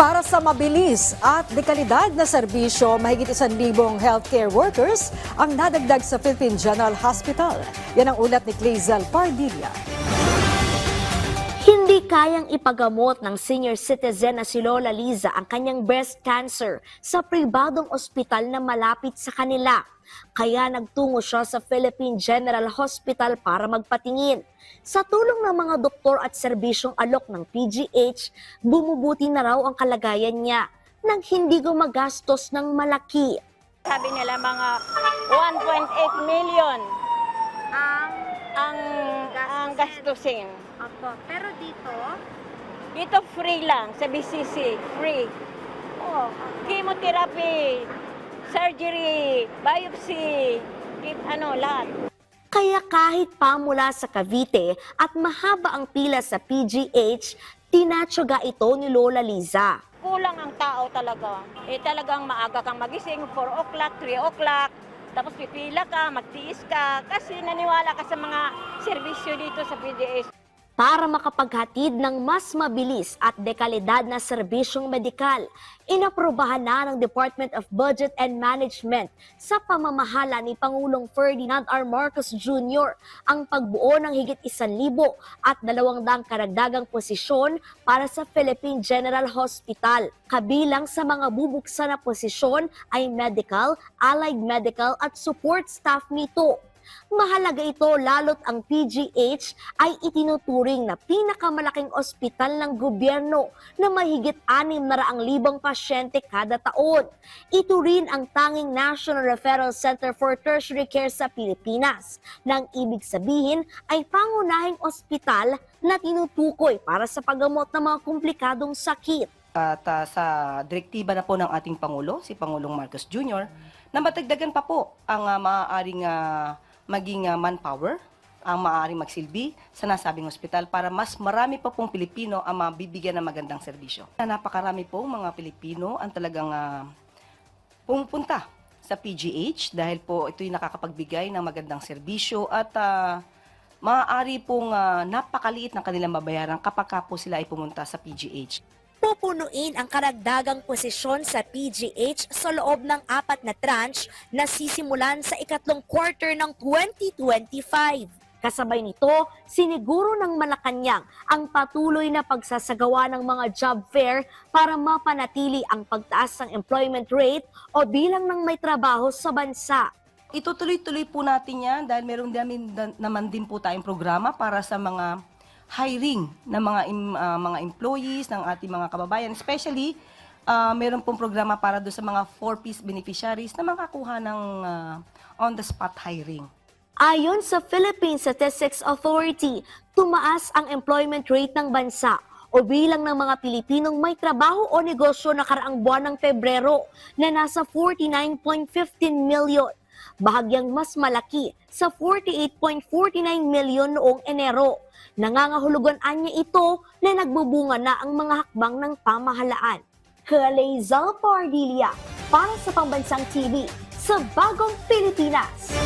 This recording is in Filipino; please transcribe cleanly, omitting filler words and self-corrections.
Para sa mabilis at dekalidad na serbisyo, mahigit 1,000 healthcare workers ang nadagdag sa Philippine General Hospital. Yan ang ulat ni Clazel Pardilla. Hindi kayang ipagamot ng senior citizen na si Lola Liza ang kanyang breast cancer sa pribadong ospital na malapit sa kanila. Kaya nagtungo siya sa Philippine General Hospital para magpatingin. Sa tulong ng mga doktor at serbisyong alok ng PGH, bumubuti na raw ang kalagayan niya nang hindi gumagastos ng malaki. Sabi nila mga 1.8 million ang gastusin. Opo, pero Dito free lang, sa BCC, free. Oh, chemotherapy, surgery, biopsy, lahat. Kaya kahit pa mula sa Cavite at mahaba ang pila sa PGH, tinatyaga ito ni Lola Liza. Kulang ang tao talaga. Talagang maaga kang magising, 4 o'clock, 3 o'clock, tapos pipila ka, magtiis ka, kasi naniwala ka sa mga serbisyo dito sa PGH. Para makapaghatid ng mas mabilis at dekalidad na serbisyong medikal, inaprubahan na ng Department of Budget and Management sa pamamahala ni Pangulong Ferdinand R. Marcos Jr. ang pagbuo ng higit 1,000 at 200 karagdagang posisyon para sa Philippine General Hospital. Kabilang sa mga bubuksan na posisyon ay medical, allied medical at support staff nito. Mahalaga ito lalo't ang PGH ay itinuturing na pinakamalaking ospital ng gobyerno na mahigit 600,000 pasyente kada taon. Ito rin ang tanging National Referral Center for Tertiary Care sa Pilipinas, nang ibig sabihin ay pangunahing ospital na tinutukoy para sa paggamot ng mga komplikadong sakit. At sa direktiba na po ng ating Pangulo, si Pangulong Marcos Jr., na matagdagan pa po ang maaaring maging manpower, ang maaaring magsilbi sa nasabing ospital para mas marami pa pong Pilipino ang mabibigyan ng magandang serbisyo. Napakarami pong mga Pilipino ang talagang pumupunta sa PGH dahil po ito'y nakakapagbigay ng magandang serbisyo at maaari pong napakaliit ng kanilang babayaran kapag po sila ay pumunta sa PGH. Pupunuin ang karagdagang posisyon sa PGH sa loob ng 4 na tranche na sisimulan sa ikatlong quarter ng 2025. Kasabay nito, siniguro ng Malacanang ang patuloy na pagsasagawa ng mga job fair para mapanatili ang pagtaas ng employment rate o bilang ng may trabaho sa bansa. Itutuloy-tuloy po natin yan dahil meron naman din po tayong programa para sa mga hiring ng mga employees ng ating mga kababayan. Especially, meron pong programa para doon sa mga 4Ps beneficiaries na makakuha ng on-the-spot hiring. Ayon sa Philippine Statistics Authority, tumaas ang employment rate ng bansa o bilang ng mga Pilipinong may trabaho o negosyo na karaang buwan ng Pebrero na nasa 49.15 million. Bahagyang mas malaki sa 48.49 million noong Enero. Nangangahulugan anya ito na nagbubunga na ang mga hakbang ng pamahalaan. Clazel Pardilla para sa Pambansang TV sa Bagong Pilipinas.